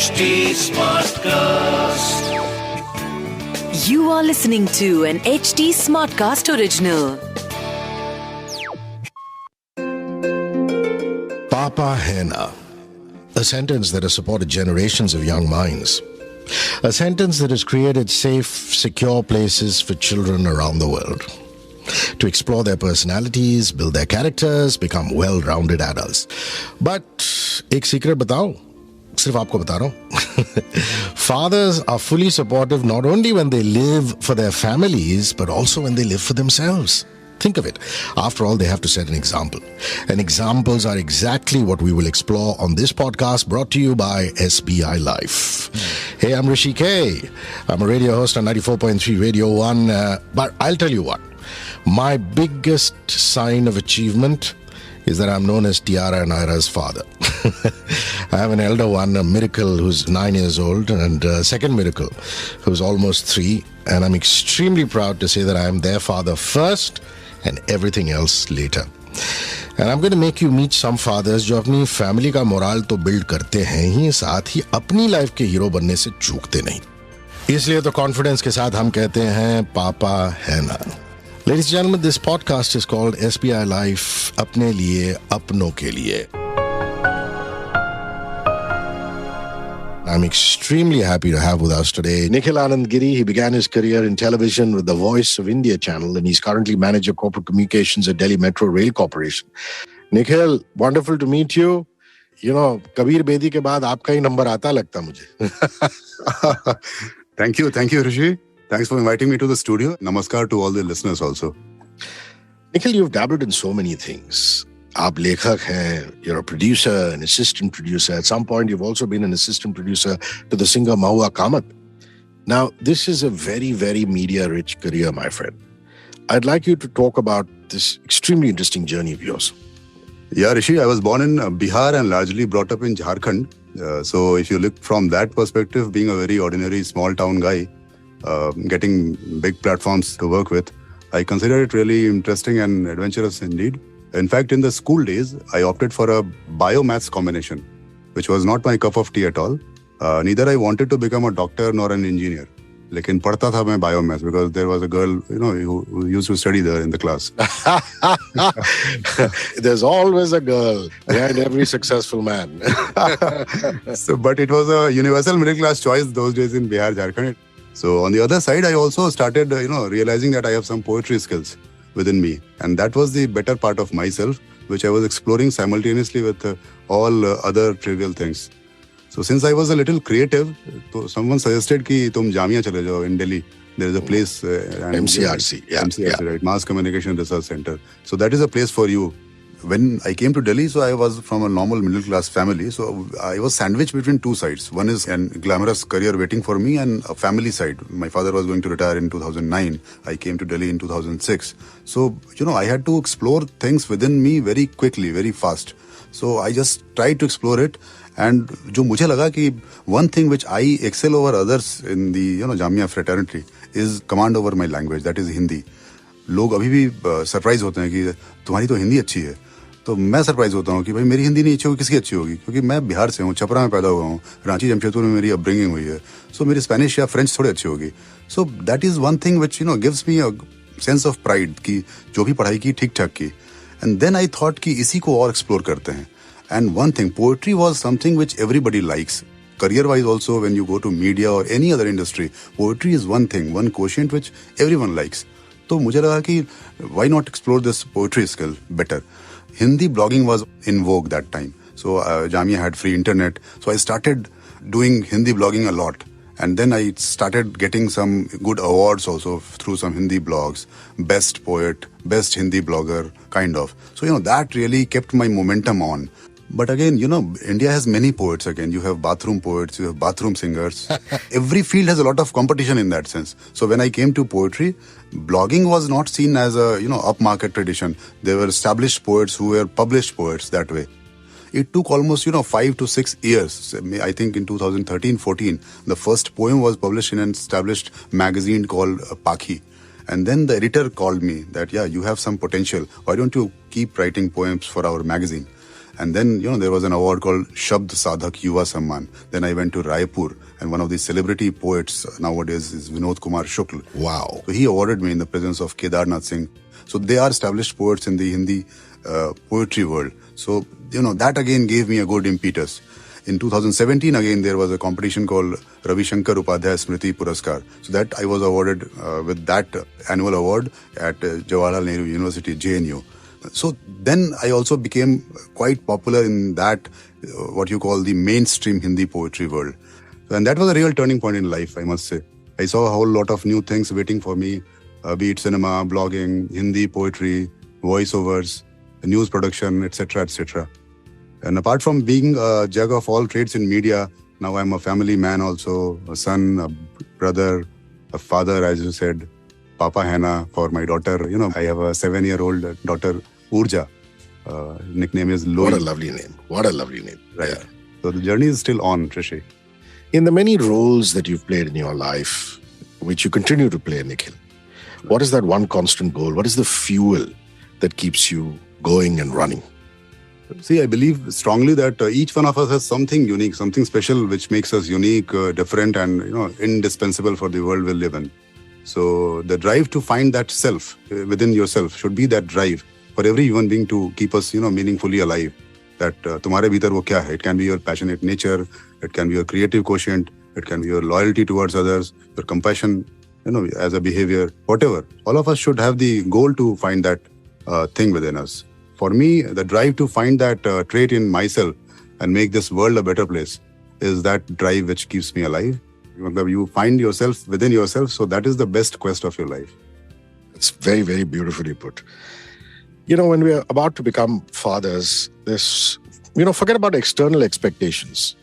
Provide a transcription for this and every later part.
HT Smartcast. You are listening to an HT Smartcast original. Papa Hain Na, a sentence that has supported generations of young minds. A sentence that has created safe, secure places for children around the world to explore their personalities, build their characters, become well-rounded adults. But एक secret बताओ, सिर्फ आपको बता रहा हूँ. Fathers are fully supportive not only when they live for their families, but also when they live for themselves. Think of it. After all, they have to set an example. And examples are exactly what we will explore on this podcast brought to you by SBI Life. Hey, I'm Rishi K. I'm a radio host on 94.3 Radio 1. But I'll tell you what. My biggest sign of achievement is that I'm known as Tiara and Ira's father. I have an elder one, a miracle who's 9 years old, and a second miracle who's almost 3. And I'm extremely proud to say that I am their father first and everything else later. And I'm going to make you meet some fathers जो अपनी family का morale तो build करते हैं ही, साथ ही अपनी life के hero बनने से चूकते नहीं. इसलिए तो कॉन्फिडेंस के साथ हम कहते हैं पापा है ना. Ladies and gentlemen, this podcast is called SBI Life, अपने लिए, अपनों के लिए. I'm extremely happy to have with us today Nikhil Anand Giri. He began his career in television with the Voice of India channel, and he's currently manager of corporate communications at Delhi Metro Rail Corporation. Nikhil, wonderful to meet you. You know, Kabir Bedi ke baad aapka hi number aata lagta mujhe. Thank you, Rishi. Thanks for inviting me to the studio. Namaskar to all the listeners also. Nikhil, you've dabbled in so many things. आप लेखक हैं, you're a producer, an assistant producer. At some point, you've also been an assistant producer to the singer Mahua Kamath. Now, this is a very, very media-rich career, my friend. I'd like you to talk about this extremely interesting journey of yours. Yeah, Rishi, I was born in Bihar and largely brought up in Jharkhand. So if you look from that perspective, being a very ordinary small town guy, getting big platforms to work with, I consider it really interesting and adventurous indeed. In fact, in the school days, I opted for a bio-maths combination, which was not my cup of tea at all. Neither I wanted to become a doctor nor an engineer. लेकिन पढ़ता था मैं bio-maths because there was a girl, who used to study there in the class. There's always a girl behind every successful man. But it was a universal middle class choice those days in Bihar, Jharkhand. So on the other side, I also started, realizing that I have some poetry skills within me. And that was the better part of myself, which I was exploring simultaneously with all other trivial things. So since I was a little creative, someone suggested कि तुम जामिया चले जाओ in Delhi. There is a place... MCRC. MCRC, right? Mass Communication Research Center. So that is a place for you. When I came to Delhi, so I was from a normal middle class family. So I was sandwiched between two sides. One is a glamorous career waiting for me and a family side. My father was going to retire in 2009. I came to Delhi in 2006. So, I had to explore things within me very quickly, very fast. So I just tried to explore it. And जो मुझे लगा कि one thing which I excel over others in the Jamia fraternity is command over my language, that is Hindi. लोग अभी भी surprise होते हैं कि तुम्हारी तो हिंदी अच्छी है. तो मैं सरप्राइज होता हूँ कि भाई मेरी हिंदी नहीं अच्छी होगी, किसकी अच्छी होगी? क्योंकि मैं बिहार से हूँ, छपरा में पैदा हुआ हूँ, रांची जमशेदपुर में मेरी अपब्रिंगिंग हुई है. सो मेरी स्पेनिश या फ्रेंच थोड़ी अच्छी होगी. So that is one thing which gives me a sense of pride कि जो भी पढ़ाई की ठीक ठाक की. एंड देन आई थॉट कि इसी को और एक्सप्लोर करते हैं. And one thing, poetry was something which everybody likes. Career-wise also, when you go to media or any other industry, poetry is one thing, one quotient which everyone likes. तो मुझे लगा कि why not explore this poetry skill better? Hindi blogging was in vogue that time. So Jamia had free internet. So I started doing Hindi blogging a lot. And then I started getting some good awards also through some Hindi blogs. Best poet, best Hindi blogger, kind of. So, that really kept my momentum on. But again, India has many poets again. You have bathroom poets, you have bathroom singers. Every field has a lot of competition in that sense. So when I came to poetry, blogging was not seen as a, upmarket tradition. There were established poets who were published poets that way. It took almost, 5 to 6 years. I think in 2013-14, the first poem was published in an established magazine called Pakhi. And then the editor called me that, you have some potential. Why don't you keep writing poems for our magazine? And then, there was an award called Shabd Sadhak Yuva Samman. Then I went to Raipur, and one of the celebrity poets nowadays is Vinod Kumar Shukla. Wow. So he awarded me in the presence of Kedarnath Singh. So they are established poets in the Hindi poetry world. So, that again gave me a good impetus. In 2017, again, there was a competition called Ravi Shankar Upadhyay Smriti Puraskar. So that I was awarded with that annual award at Jawaharlal Nehru University, JNU. So then I also became quite popular in that, what you call the mainstream Hindi poetry world. And that was a real turning point in life, I must say. I saw a whole lot of new things waiting for me, be it cinema, blogging, Hindi poetry, voiceovers, news production, etc., etc. And apart from being a jack of all trades in media, now I'm a family man also, a son, a brother, a father, as you said, Papa Hain Na for my daughter. I have a 7-year-old daughter, Oorja. Nickname is Loy. What a lovely name. What a lovely name. Right. Yeah. So the journey is still on, Trishi. In the many roles that you've played in your life, which you continue to play, Nikhil, what is that one constant goal? What is the fuel that keeps you going and running? See, I believe strongly that each one of us has something unique, something special which makes us unique, different, and indispensable for the world we live in. So the drive to find that self within yourself should be that drive for every human being to keep us, meaningfully alive. That tumhare bhitar wo kya hai? It can be your passionate nature, it can be your creative quotient, it can be your loyalty towards others, your compassion, as a behavior, whatever. All of us should have the goal to find that thing within us. For me, the drive to find that trait in myself and make this world a better place is that drive which keeps me alive. You find yourself within yourself, so that is the best quest of your life. It's very, very beautifully put. When we are about to become fathers, there's, forget about external expectations,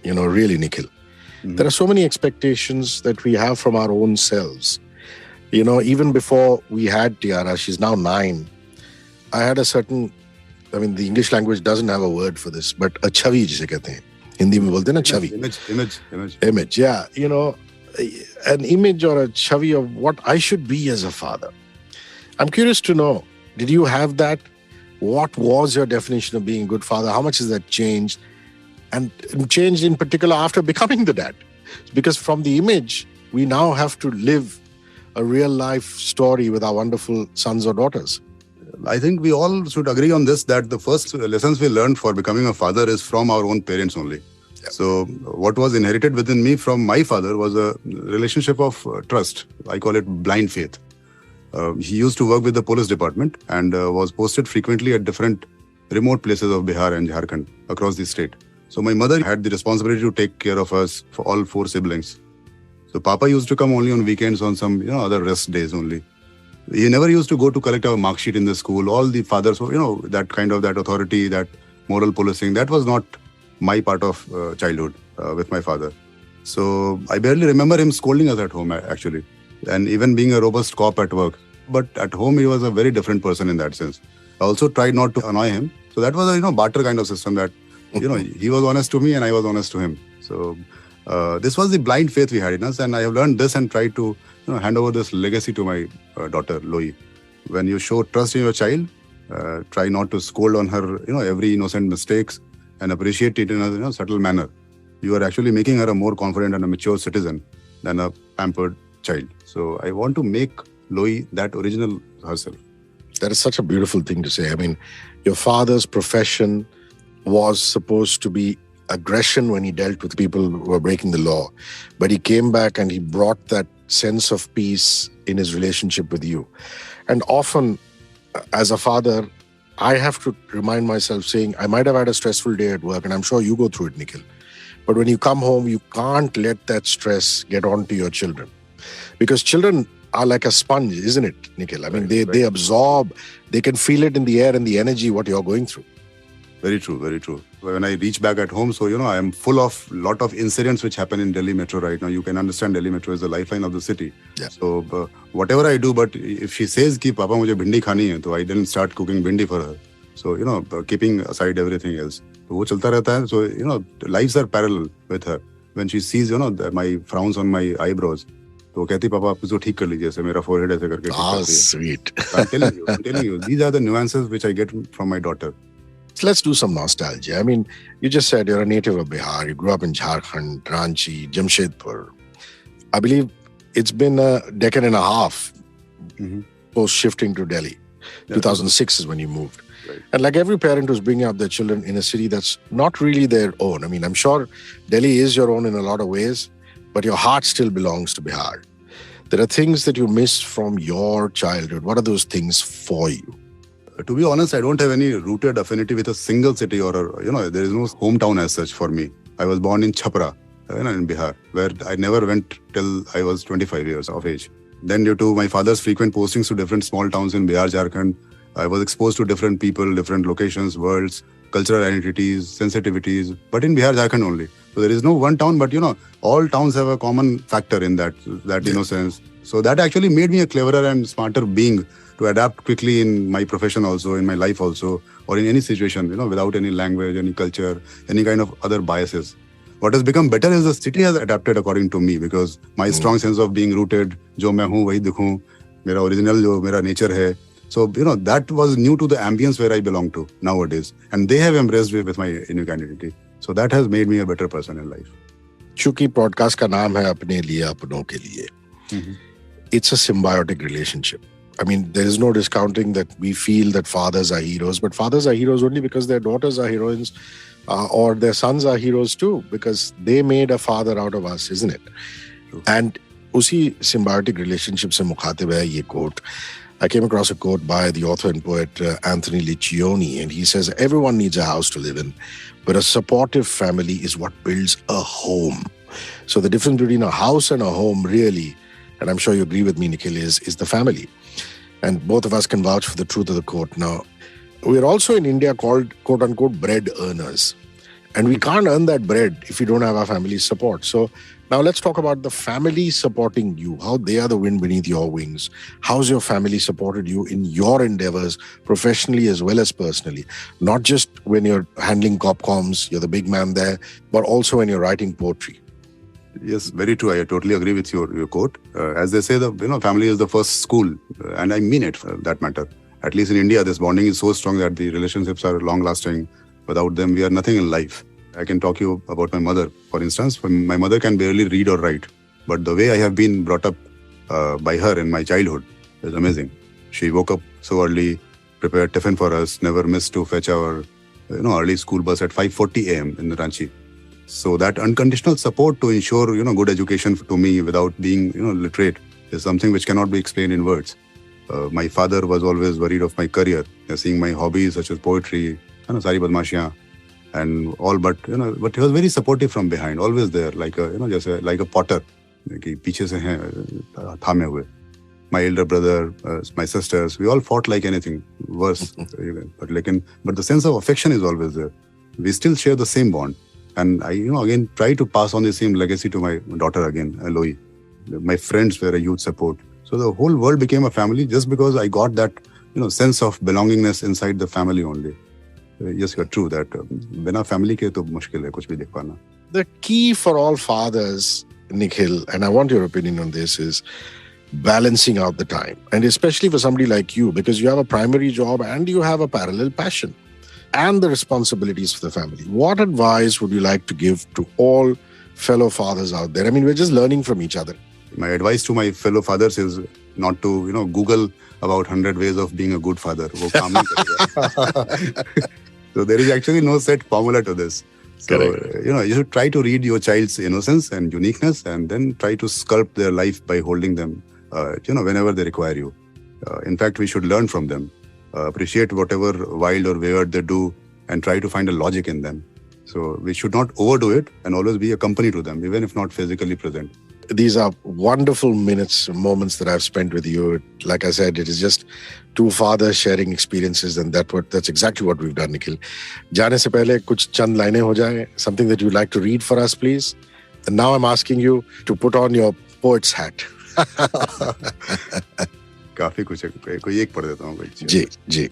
really, Nikhil. Mm-hmm. There are so many expectations that we have from our own selves. Even before we had Tiara, she's now 9. I had a certain, the English language doesn't have a word for this, but a chavi jise kehte hain. Hindi mein bolte na chavi. Image, yeah. An image or a chavi of what I should be as a father. I'm curious to know, did you have that? What was your definition of being a good father? How much has that changed? And changed in particular after becoming the dad? Because from the image, we now have to live a real life story with our wonderful sons or daughters. I think we all should agree on this, that the first lessons we learned for becoming a father is from our own parents only. Yeah. So what was inherited within me from my father was a relationship of trust. I call it blind faith. He used to work with the police department and was posted frequently at different remote places of Bihar and Jharkhand across the state. So my mother had the responsibility to take care of us, for all 4 siblings. So Papa used to come only on weekends, on some other rest days only. He never used to go to collect our mark sheet in the school. All the fathers, that kind of that authority, that moral policing, that was not my part of childhood with my father. So I barely remember him scolding us at home, actually. And even being a robust cop at work. But at home, he was a very different person in that sense. I also tried not to annoy him. So that was a, barter kind of system that, he was honest to me and I was honest to him. So this was the blind faith we had in us. And I have learned this and tried to hand over this legacy to my daughter, Loy. When you show trust in your child, try not to scold on her, every innocent mistakes and appreciate it in a subtle manner. You are actually making her a more confident and a mature citizen than a pampered child. So I want to make Loy that original herself. That is such a beautiful thing to say. Your father's profession was supposed to be aggression when he dealt with people who were breaking the law. But he came back and he brought that sense of peace in his relationship with you. And often, as a father, I have to remind myself saying, I might have had a stressful day at work, and I'm sure you go through it, Nikhil. But when you come home, you can't let that stress get on to your children. Because children are like a sponge, isn't it, Nikhil? They absorb, they can feel it in the air and the energy, what you're going through. Very true, very true. When I reach back at home, so, I am full of lot of incidents which happen in Delhi Metro right now. You can understand Delhi Metro is the lifeline of the city. Yeah. So, whatever I do, but if she says ki Papa mujhe bhindi khani hai, so I didn't start cooking bhindi for her. So, keeping aside everything else. So, wo chalta rehta hai. So, lives are parallel with her. When she sees, my frowns on my eyebrows, तो कहती पापा आप इसको ठीक कर लीजिए ऐसे मेरा forehead ऐसे करके ठीक कर sweet. I'm telling you, these are the nuances which I get from my daughter. Let's do some nostalgia. I mean, you just said you're a native of Bihar. You grew up in Jharkhand, Ranchi, Jamshedpur. I believe it's been a decade and a half post shifting to Delhi. 2006 is when you moved. Right. And like every parent who's bringing up their children in a city that's not really their own. I mean, I'm sure Delhi is your own in a lot of ways, but your heart still belongs to Bihar. There are things that you miss from your childhood. What are those things for you? To be honest, I don't have any rooted affinity with a single city there is no hometown as such for me. I was born in Chhapra, in Bihar, where I never went till I was 25 years of age. Then due to my father's frequent postings to different small towns in Bihar, Jharkhand, I was exposed to different people, different locations, worlds, cultural identities, sensitivities, but in Bihar, Jharkhand only. So there is no one town, but all towns have a common factor in that innocence. So that actually made me a cleverer and smarter being to adapt quickly in my profession also, in my life also, or in any situation, without any language, any culture, any kind of other biases. What has become better is the city has adapted according to me because my strong sense of being rooted, jo main hu, wahi dikhun, mera original jo mera nature hai. So, that was new to the ambience where I belong to nowadays. And they have embraced me with my unique identity. So that has made me a better person in life. Chunki podcast ka naam hai apne liye, apnon ke liye. It's a symbiotic relationship. I mean, there is no discounting that we feel that fathers are heroes, but fathers are heroes only because their daughters are heroines or their sons are heroes too, because they made a father out of us, isn't it? True. And usi symbiotic relationship se mukhatib hai ye quote. I came across a quote by the author and poet Anthony Liccioni, and he says, everyone needs a house to live in, but a supportive family is what builds a home. So the difference between a house and a home really, and I'm sure you agree with me, Nikhil, is the family. And both of us can vouch for the truth of the quote. Now, we're also in India called, quote unquote, bread earners. And we can't earn that bread if we don't have our family's support. So now let's talk about the family supporting you, how they are the wind beneath your wings. How's your family supported you in your endeavors, professionally as well as personally? Not just when you're handling copcoms, you're the big man there, but also when you're writing poetry. Yes, very true. I totally agree with your quote. As they say, family is the first school, and I mean it for that matter. At least in India, this bonding is so strong that the relationships are long-lasting. Without them, we are nothing in life. I can talk to you about my mother. For instance, my mother can barely read or write, but the way I have been brought up by her in my childhood is amazing. She woke up so early, prepared tiffin for us, never missed to fetch our early school bus at 5:40 a.m. in Ranchi. So that unconditional support to ensure, good education to me without being, literate is something which cannot be explained in words. My father was always worried of my career, seeing my hobbies such as poetry, sari badmashiyan, and all, but he was very supportive from behind, always there, like a potter, कि पीछे से हैं थामे हुए. My elder brother, my sisters, we all fought like anything, worse. But the sense of affection is always there. We still share the same bond. And I, again, try to pass on the same legacy to my daughter again, Eloy. My friends were a huge support. So the whole world became a family just because I got that, sense of belongingness inside the family only. Yes, you're true that bina family ke to mushkil hai kuch bhi dekh pana. The key for all fathers, Nikhil, and I want your opinion on this, is balancing out the time. And especially for somebody like you, because you have a primary job and you have a parallel passion and the responsibilities for the family. What advice would you like to give to all fellow fathers out there? I mean, we're just learning from each other. My advice to my fellow fathers is not to, Google about 100 ways of being a good father. Wo kaam nahi karega. So there is actually no set formula to this. So, you should try to read your child's innocence and uniqueness and then try to sculpt their life by holding them, whenever they require you. In fact, we should learn from them. Appreciate whatever wild or weird they do and try to find a logic in them. So we should not overdo it and always be a company to them, even if not physically present. These are wonderful moments that I've spent with you. Like I said, it is just two fathers sharing experiences, and that's exactly what we've done, Nikhil. Jaane se pehle kuch chand laine ho jaye, something that you'd like to read for us, please. And now I'm asking you to put on your poet's hat. काफी कुछ है, कोई एक पढ़ देता हूँ भाई. जी.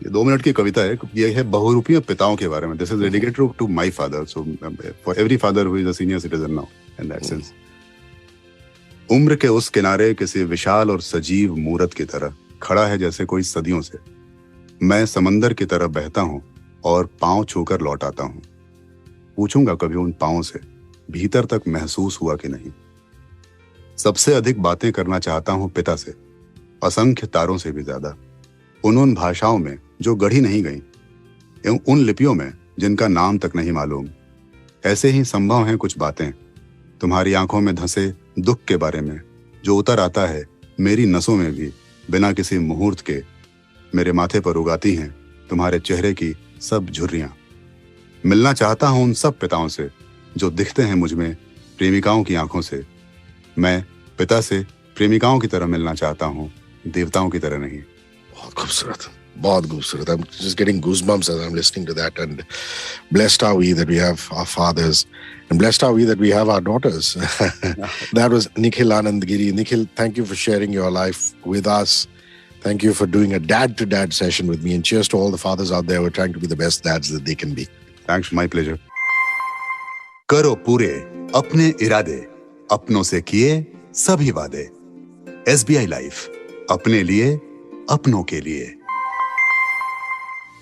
ये 2 मिनट की कविता है. ये है बहुरूपीय पिताओं के बारे में. This is dedicated to my father. So for every father who is a senior citizen now, in that sense. उम्र के उस किनारे किसी विशाल और सजीव मूरत की तरह खड़ा है जैसे कोई सदियों से. मैं समंदर की तरफ बहता हूं और पांव छूकर लौट आता हूं। पूछूंगा कभी उन पांवों से भीतर तक महसूस हुआ कि नहीं। सबसे अधिक बातें करना चाहता हूं पिता से, असंख्य तारों से भी ज्यादा, उन भाषाओं में जो गढ़ी नहीं गई एवं उन लिपियों में जिनका नाम तक नहीं मालूम। ऐसे ही संभव हैं कुछ बातें तुम्हारी आंखों में धंसे दुख के बारे में, जो उतर आता है मेरी नसों में भी बिना किसी मुहूर्त के। मेरे माथे पर उगाती हैं तुम्हारे चेहरे की सब झुर्रियां। मिलना चाहता हूं उन सब पिताओं से जो दिखते हैं मुझ में प्रेमिकाओं की आंखों से। मैं पिता से प्रेमिकाओं की तरह मिलना चाहता हूं, देवताओं की तरह नहीं। बहुत खूबसूरत, बहुत खूबसूरत. I'm just getting goosebumps as I'm listening to that. And blessed are we that we have our fathers, and blessed are we that we have our daughters. That was Nikhil Anand Giri. Nikhil, thank you for sharing your life with us. Thank you for doing a dad-to-dad session with me. And cheers to all the fathers out there who are trying to be the best dads that they can be. Thanks, my pleasure. करो पूरे अपने इरादे, अपनों से किए सभी वादे। SBI Life, अपने लिए, अपनों के लिए।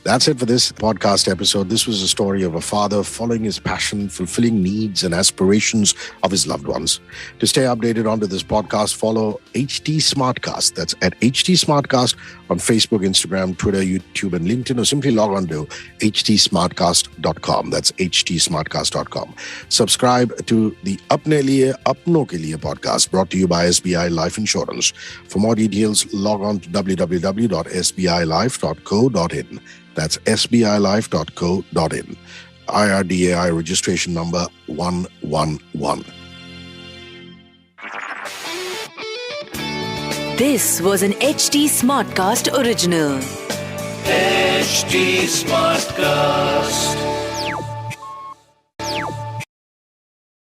That's it for this podcast episode. This was a story of a father following his passion, fulfilling needs and aspirations of his loved ones. To stay updated onto this podcast, follow HT Smartcast. That's at HT Smartcast on Facebook, Instagram, Twitter, YouTube, and LinkedIn, or simply log on to htsmartcast.com. That's htsmartcast.com. Subscribe to the Apne Liye, Apno Ke Liye podcast brought to you by SBI Life Insurance. For more details, log on to www.sbilife.co.in. That's sbilife.co.in. IRDAI registration number 111. This was an HT Smartcast original. HT Smartcast.